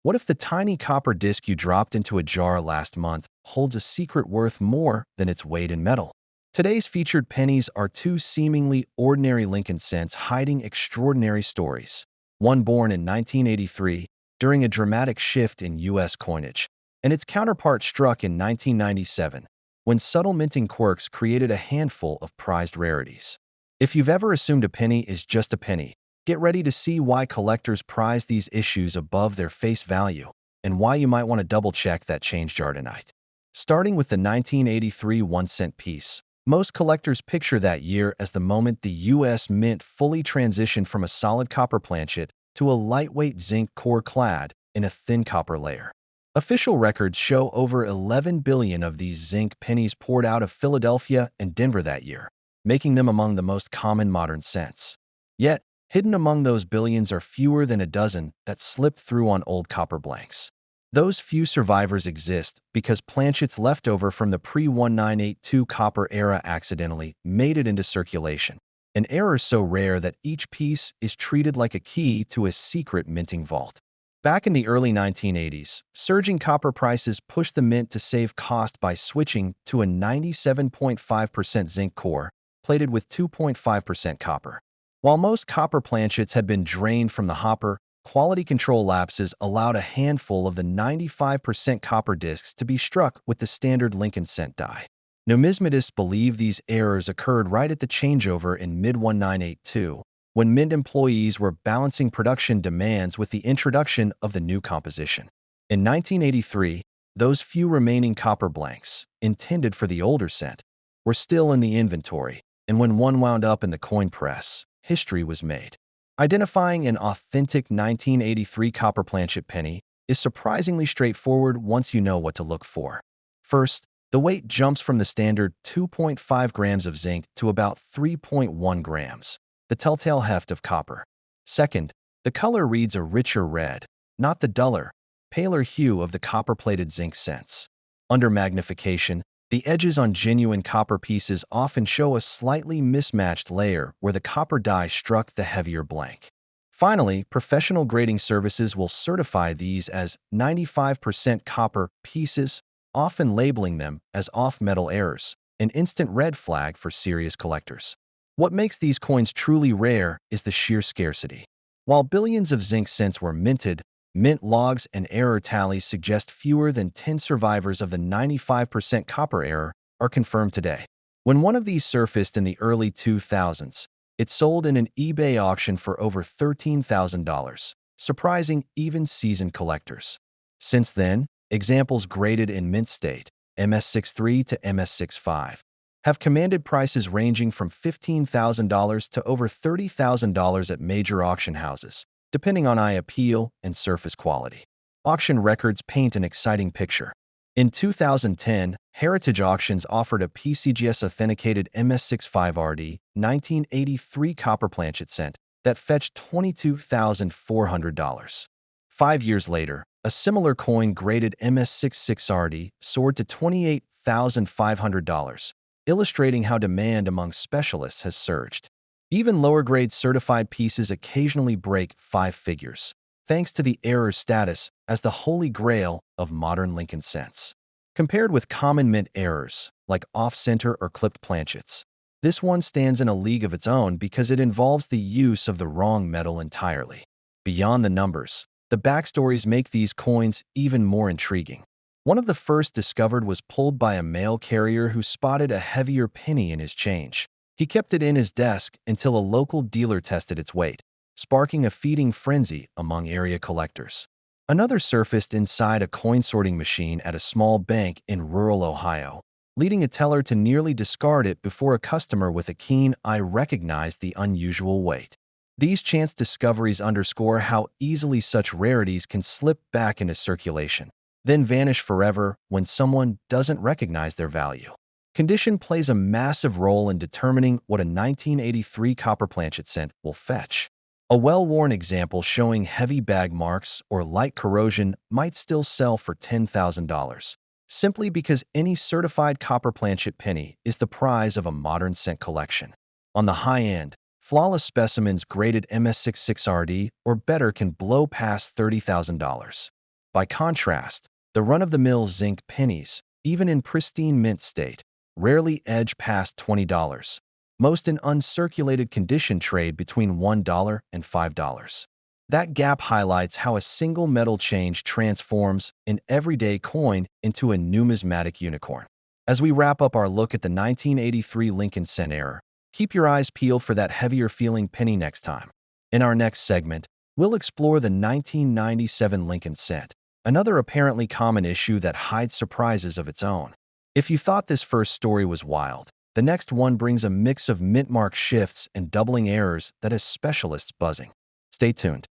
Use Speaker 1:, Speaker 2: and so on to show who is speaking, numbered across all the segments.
Speaker 1: What if the tiny copper disc you dropped into a jar last month holds a secret worth more than its weight in metal? Today's featured pennies are two seemingly ordinary Lincoln cents hiding extraordinary stories. One born in 1983 during a dramatic shift in U.S. coinage, and its counterpart struck in 1997 when subtle minting quirks created a handful of prized rarities. If you've ever assumed a penny is just a penny, get ready to see why collectors prize these issues above their face value and why you might want to double-check that change jar tonight. Starting with the 1983 1-cent piece, most collectors picture that year as the moment the U.S. Mint fully transitioned from a solid copper planchet to a lightweight zinc core clad in a thin copper layer. Official records show over 11 billion of these zinc pennies poured out of Philadelphia and Denver that year, making them among the most common modern cents. Yet, hidden among those billions are fewer than a dozen that slipped through on old copper blanks. Those few survivors exist because planchets left over from the pre-1982 copper era accidentally made it into circulation, an error so rare that each piece is treated like a key to a secret minting vault. Back in the early 1980s, surging copper prices pushed the mint to save cost by switching to a 97.5% zinc core, plated with 2.5% copper. While most copper planchets had been drained from the hopper, quality control lapses allowed a handful of the 95% copper discs to be struck with the standard Lincoln cent die. Numismatists believe these errors occurred right at the changeover in mid-1982, when Mint employees were balancing production demands with the introduction of the new composition. In 1983, those few remaining copper blanks, intended for the older cent, were still in the inventory, and when one wound up in the coin press, history was made. Identifying an authentic 1983 copper planchet penny is surprisingly straightforward once you know what to look for. First, the weight jumps from the standard 2.5 grams of zinc to about 3.1 grams, the telltale heft of copper. Second, the color reads a richer red, not the duller, paler hue of the copper-plated zinc cents. Under magnification, the edges on genuine copper pieces often show a slightly mismatched layer where the copper die struck the heavier blank. Finally, professional grading services will certify these as 95% copper pieces, often labeling them as off-metal errors, an instant red flag for serious collectors. What makes these coins truly rare is the sheer scarcity. While billions of zinc cents were minted, mint logs and error tallies suggest fewer than 10 survivors of the 95% copper error are confirmed today. When one of these surfaced in the early 2000s, it sold in an eBay auction for over $13,000, surprising even seasoned collectors. Since then, examples graded in mint state, MS63 to MS65, have commanded prices ranging from $15,000 to over $30,000 at major auction houses, depending on eye appeal and surface quality. Auction records paint an exciting picture. In 2010, Heritage Auctions offered a PCGS-authenticated MS65RD 1983 copper planchet cent that fetched $22,400. 5 years later, a similar coin graded MS66RD soared to $28,500, illustrating how demand among specialists has surged. Even lower-grade certified pieces occasionally break 5 figures, thanks to the error status as the holy grail of modern Lincoln cents. Compared with common mint errors, like off-center or clipped planchets, this one stands in a league of its own because it involves the use of the wrong metal entirely. Beyond the numbers, the backstories make these coins even more intriguing. One of the first discovered was pulled by a mail carrier who spotted a heavier penny in his change. He kept it in his desk until a local dealer tested its weight, sparking a feeding frenzy among area collectors. Another surfaced inside a coin-sorting machine at a small bank in rural Ohio, leading a teller to nearly discard it before a customer with a keen eye recognized the unusual weight. These chance discoveries underscore how easily such rarities can slip back into circulation, then vanish forever when someone doesn't recognize their value. Condition plays a massive role in determining what a 1983 copper planchet cent will fetch. A well-worn example showing heavy bag marks or light corrosion might still sell for $10,000, simply because any certified copper planchet penny is the prize of a modern cent collection. On the high end, flawless specimens graded MS66RD or better can blow past $30,000. By contrast, the run-of-the-mill zinc pennies, even in pristine mint state, rarely edge past $20. Most in uncirculated condition trade between $1 and $5. That gap highlights how a single metal change transforms an everyday coin into a numismatic unicorn. As we wrap up our look at the 1983 Lincoln cent era, keep your eyes peeled for that heavier-feeling penny next time. In our next segment, we'll explore the 1997 Lincoln cent, another apparently common issue that hides surprises of its own. If you thought this first story was wild, the next one brings a mix of mint-mark shifts and doubling errors that has specialists buzzing. Stay tuned.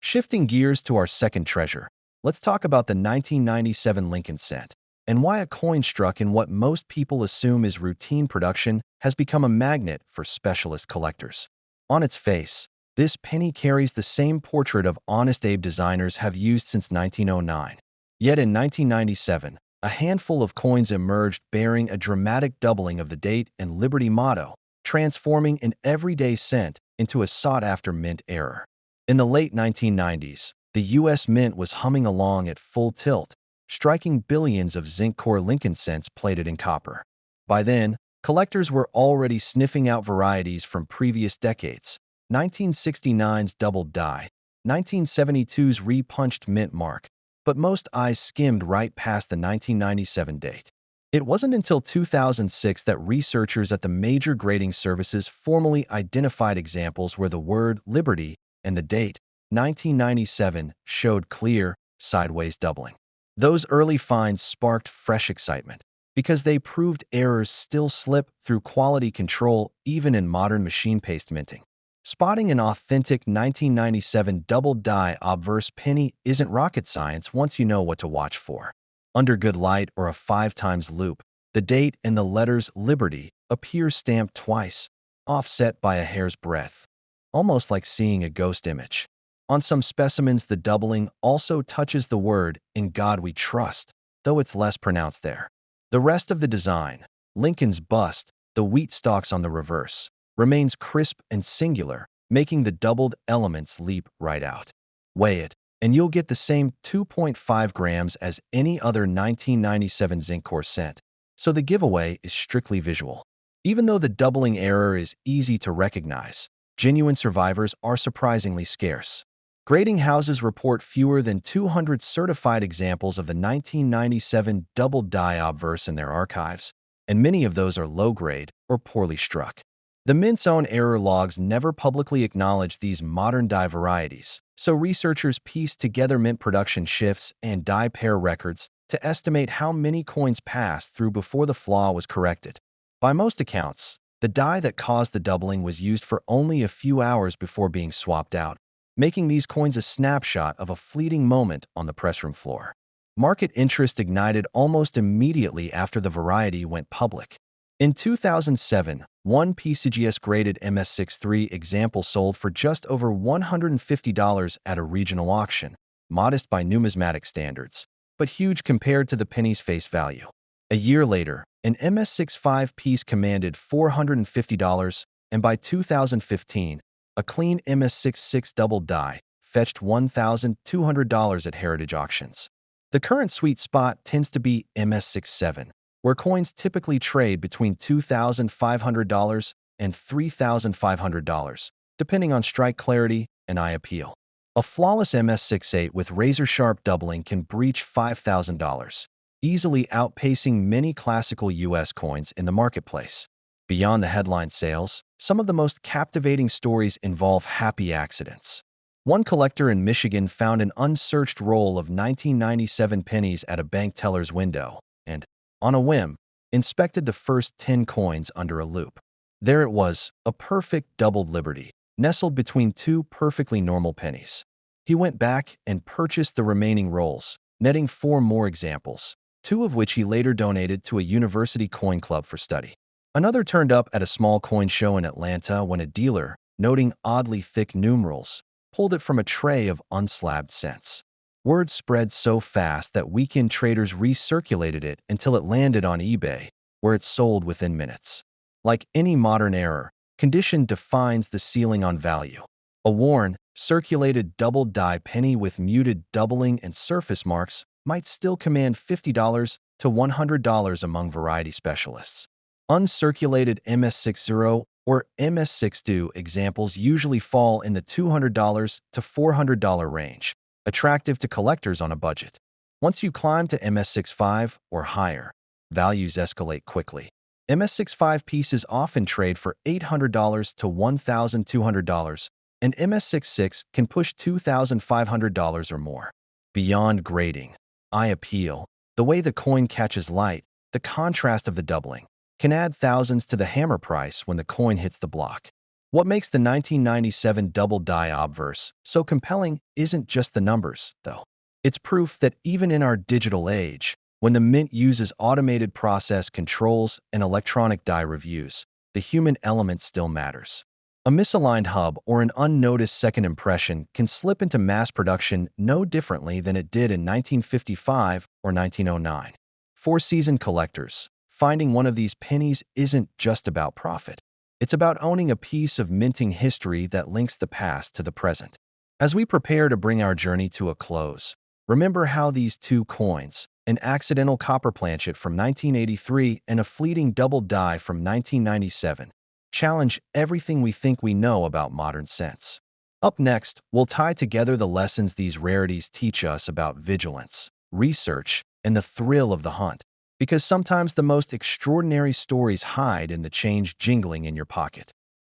Speaker 1: Shifting gears to our second treasure, let's talk about the 1997 Lincoln cent and why a coin struck in what most people assume is routine production has become a magnet for specialist collectors. On its face, this penny carries the same portrait of Honest Abe designers have used since 1909. Yet in 1997, a handful of coins emerged bearing a dramatic doubling of the date and Liberty motto, transforming an everyday cent into a sought-after mint error. In the late 1990s, the U.S. Mint was humming along at full tilt, striking billions of zinc-core Lincoln cents plated in copper. By then, collectors were already sniffing out varieties from previous decades: 1969's Doubled Die, 1972's re-punched mint mark, but most eyes skimmed right past the 1997 date. It wasn't until 2006 that researchers at the major grading services formally identified examples where the word Liberty and the date, 1997, showed clear, sideways doubling. Those early finds sparked fresh excitement because they proved errors still slip through quality control even in modern machine-paced minting. Spotting an authentic 1997 Doubled Die Obverse penny isn't rocket science once you know what to watch for. Under good light or a 5x loop, the date and the letters Liberty appear stamped twice, offset by a hair's breadth, almost like seeing a ghost image. On some specimens, the doubling also touches the word "In God We Trust," though it's less pronounced there. The rest of the design, Lincoln's bust, the wheat stalks on the reverse, remains crisp and singular, making the doubled elements leap right out. Weigh it, and you'll get the same 2.5 grams as any other 1997 zinc core cent, so the giveaway is strictly visual. Even though the doubling error is easy to recognize, genuine survivors are surprisingly scarce. Grading houses report fewer than 200 certified examples of the 1997 Doubled Die Obverse in their archives, and many of those are low-grade or poorly struck. The Mint's own error logs never publicly acknowledge these modern die varieties, so researchers pieced together Mint production shifts and die pair records to estimate how many coins passed through before the flaw was corrected. By most accounts, the die that caused the doubling was used for only a few hours before being swapped out, making these coins a snapshot of a fleeting moment on the pressroom floor. Market interest ignited almost immediately after the variety went public. In 2007, one PCGS-graded MS63 example sold for just over $150 at a regional auction, modest by numismatic standards, but huge compared to the penny's face value. A year later, an MS65 piece commanded $450, and by 2015, a clean MS66 doubled die fetched $1,200 at heritage auctions. The current sweet spot tends to be MS67, where coins typically trade between $2,500 and $3,500, depending on strike clarity and eye appeal. A flawless MS68 with razor-sharp doubling can breach $5,000, easily outpacing many classical U.S. coins in the marketplace. Beyond the headline sales, some of the most captivating stories involve happy accidents. One collector in Michigan found an unsearched roll of 1997 pennies at a bank teller's window and, on a whim, inspected the first 10 coins under a loop. There it was, a perfect doubled Liberty, nestled between two perfectly normal pennies. He went back and purchased the remaining rolls, netting 4 more examples, 2 of which he later donated to a university coin club for study. Another turned up at a small coin show in Atlanta when a dealer, noting oddly thick numerals, pulled it from a tray of unslabbed cents. Word spread so fast that weekend traders recirculated it until it landed on eBay, where it sold within minutes. Like any modern error, condition defines the ceiling on value. A worn, circulated doubled die penny with muted doubling and surface marks might still command $50 to $100 among variety specialists. Uncirculated MS60 or MS62 examples usually fall in the $200 to $400 range, attractive to collectors on a budget. Once you climb to MS65 or higher, values escalate quickly. MS65 pieces often trade for $800 to $1,200, and MS66 can push $2,500 or more. Beyond grading, eye appeal, the way the coin catches light, the contrast of the doubling, can add thousands to the hammer price when the coin hits the block. What makes the 1997 Doubled Die Obverse so compelling isn't just the numbers, though. It's proof that even in our digital age, when the mint uses automated process controls and electronic die reviews, the human element still matters. A misaligned hub or an unnoticed second impression can slip into mass production no differently than it did in 1955 or 1909. For seasoned collectors, finding one of these pennies isn't just about profit. It's about owning a piece of minting history that links the past to the present. As we prepare to bring our journey to a close, remember how these two coins, an accidental copper planchet from 1983 and a fleeting double die from 1997, challenge everything we think we know about modern cents. Up next, we'll tie together the lessons these rarities teach us about vigilance, research, and the thrill of the hunt, because sometimes the most extraordinary stories hide in the change jingling in your pocket.